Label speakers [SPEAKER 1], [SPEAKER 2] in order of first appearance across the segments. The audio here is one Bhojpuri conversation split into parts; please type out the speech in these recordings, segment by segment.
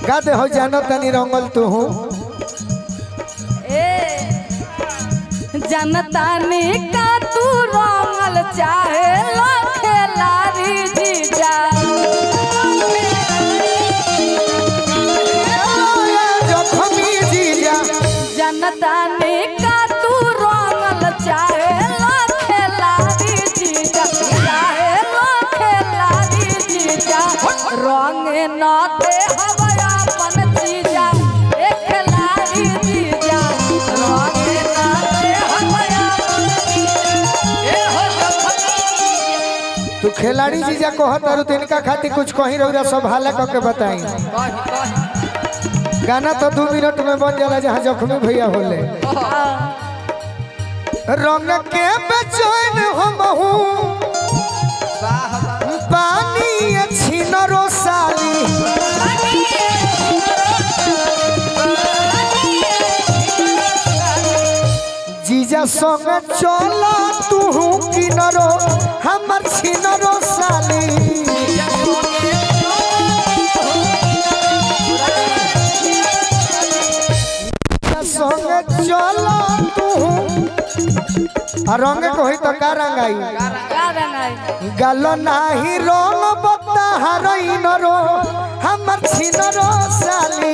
[SPEAKER 1] गाते हो जानो तनी रंगल तू हूँ
[SPEAKER 2] जनता ने का तू रंगल चाहे खेलारी जीजा
[SPEAKER 1] जखमी जीजा
[SPEAKER 2] जनता ने का तू रंगल चाहे खेलारी जीजा चाहे खेलारी जीजा रंग न दे हवया अपन जीजा एक खेलारी जीजा रंग न दे हवया
[SPEAKER 1] तू खिलाड़ी जीजा कहत और तिनका खातिर कुछ कहीं रौरा सब हाला करके बताई गाना तो 2 मिनट में बन जाला जहाँ जख्मी भैया होले रंग के बेचैन हम हूँ पानी छीन रोसाली जीजा संग चला तू किनरो हमर छीन रोसाली संग चला तू रंग कोई तो का रंगाई गलो नाही रंग बता हरई नरो हमर छीन रोसाली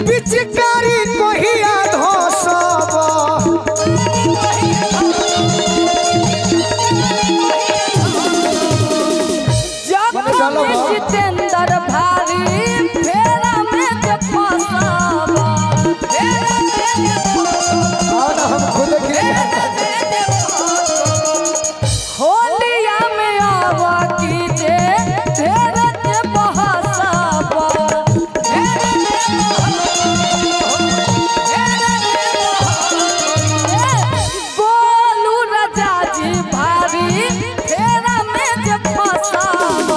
[SPEAKER 1] पिचकारी कोहिया धोसब
[SPEAKER 2] जितेंद्र भारी फेरा में जे फसब
[SPEAKER 1] हम खुद
[SPEAKER 2] होलिया में आवा की जे फेरा जे बहसब बोलू राजा जी भारी फेरा में जे फसब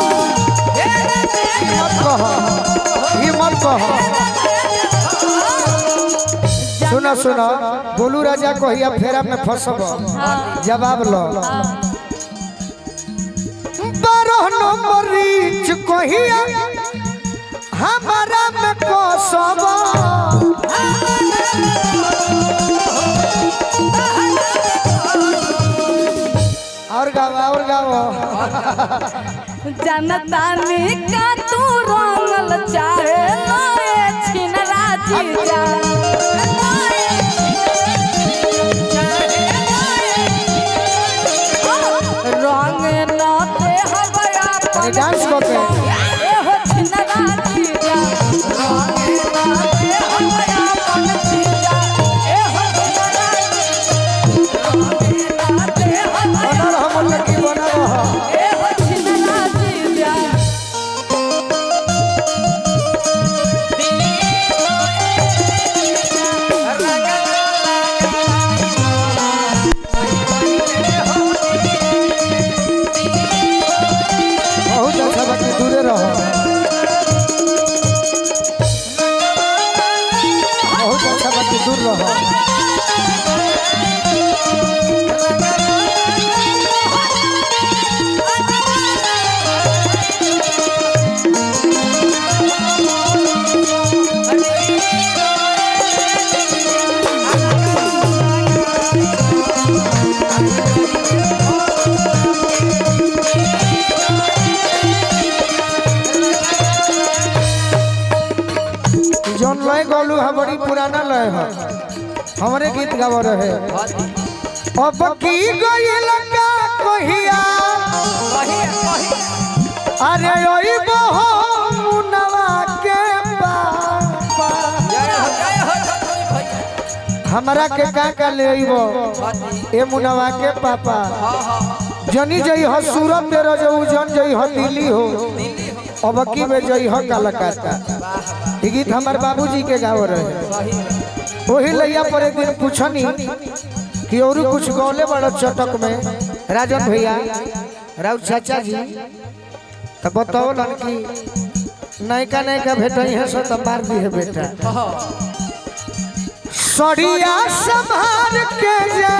[SPEAKER 1] मत कह सुना सुना बोलू राजा कहिया फेरा में फसब जवाब लो 12 नंबर रीच कहिया हमारा में कसब और गाओ
[SPEAKER 2] जनता ने का तू रंगल चाहे छिनरा जीजा रंग न दे हवया
[SPEAKER 1] डांस करके
[SPEAKER 2] एहो छिनरा जीजा रंग न दे हवया अपन जीजा एहो छिनरा रंग न दे हवया
[SPEAKER 1] हम लकी बना रहा
[SPEAKER 2] एहो छिनरा जीजा
[SPEAKER 1] बहुत गौलू है बड़ी पुराना लय है हमारे गीत गाव रहे अब की गइल का कहिया अरे ओई बहो मुनवा के पापा हमरा के का ले अइबो ए मुनवा के पापा जनी जई हो सूरत में रजऊ जन जई हो दिल्ली हो अब की बे जई हो कलकत्ता ई गीत हमार बाबूजी के गाव रहे वही लैया पर एक दिन पूछनी कि और कुछ गौले बड़ा चटक में राजन भैया राउत चाचा जी तो बताओ कि नयका नयका भेटई है सो तो मार दी है बेटा सड़िया संभार के जे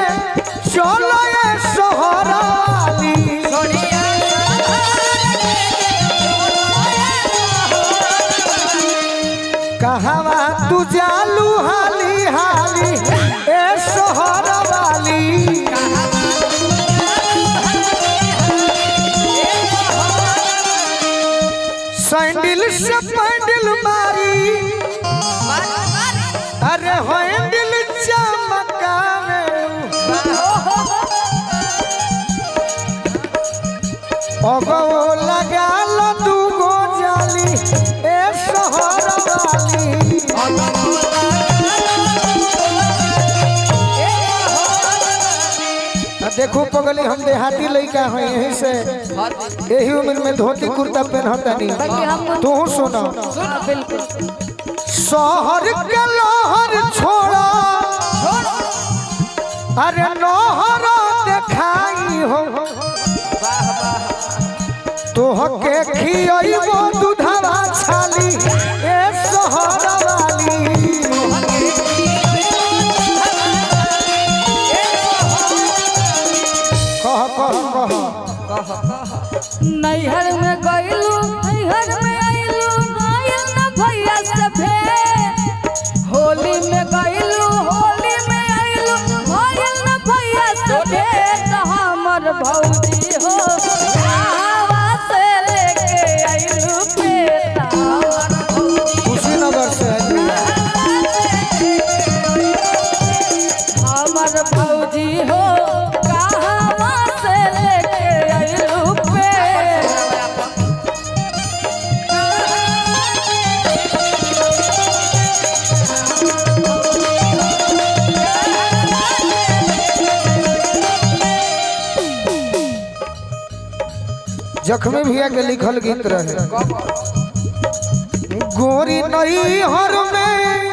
[SPEAKER 1] चलो ये सोहराली कहवा तू जालू हाली हाली ए सोहराली सैंडल से पैंडल मारी अरे हैंडल चमकावे अगो लगा लो दूगो जाली ए सोहराली देखो पगली हम देहाती लड़का है यहीं से यही उम्र में धोती कुर्ता पहनता नहीं तू सुनो शहर के लोहर छोड़ा अरे नोहर देखाई हो तोहके खियइबो दूधवा छाली ए सोहराली
[SPEAKER 2] नैहर में गइलू नैहर में आइलू आइल न भैया से भेंट होली में गइलू होली में आइलू आइल न भैया से भेंट हमर भौजी हो आवा से लेके आइलू पेटा
[SPEAKER 1] कुशीनगर से
[SPEAKER 2] हमर भौजी हो
[SPEAKER 1] जख्मी भैया के लिखल गीत रहे गोरी नैहर में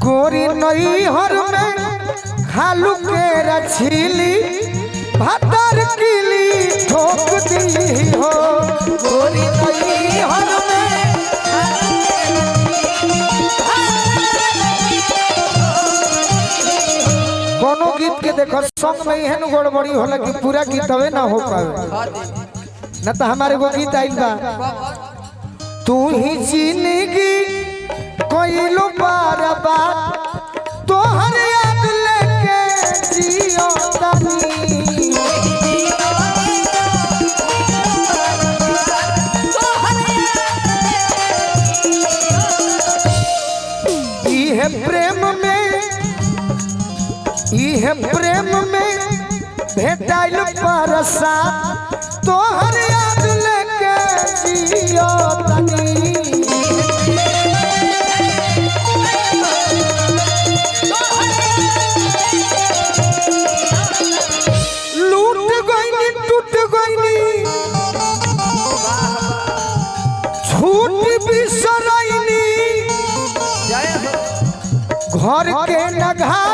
[SPEAKER 1] गोरी नैहर में खालू के रछीली भातर कीली ठोक दी हो गोरी नैहर में कोनो गीत के देखो संग में एहन गड़बड़ी होला कि पूरा गीत हवे ना हो पावे न तो हमारे को गीत आइल बा तू ही जिंदगी कोई लो बर्बाद तोहर याद लेके जियो तनी इहे प्रेम में भेटाइल परसाद तोहर याद लेके जियो तनी लूट गइनी टूट गइनी छूट बिसरैनी घर के नघा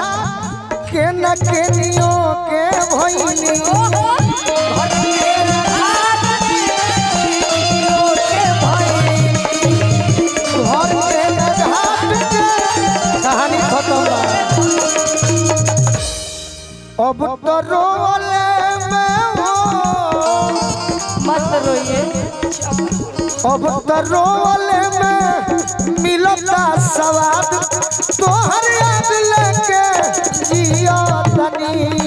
[SPEAKER 1] के न के नियो के भइनी घर के नघा के कहानी खत्म अब तो रोले में हो
[SPEAKER 2] मत रोइए
[SPEAKER 1] अब तो रोले में मिलता स्वाद तोहर याद लेके जियो तनी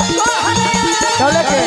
[SPEAKER 1] चले के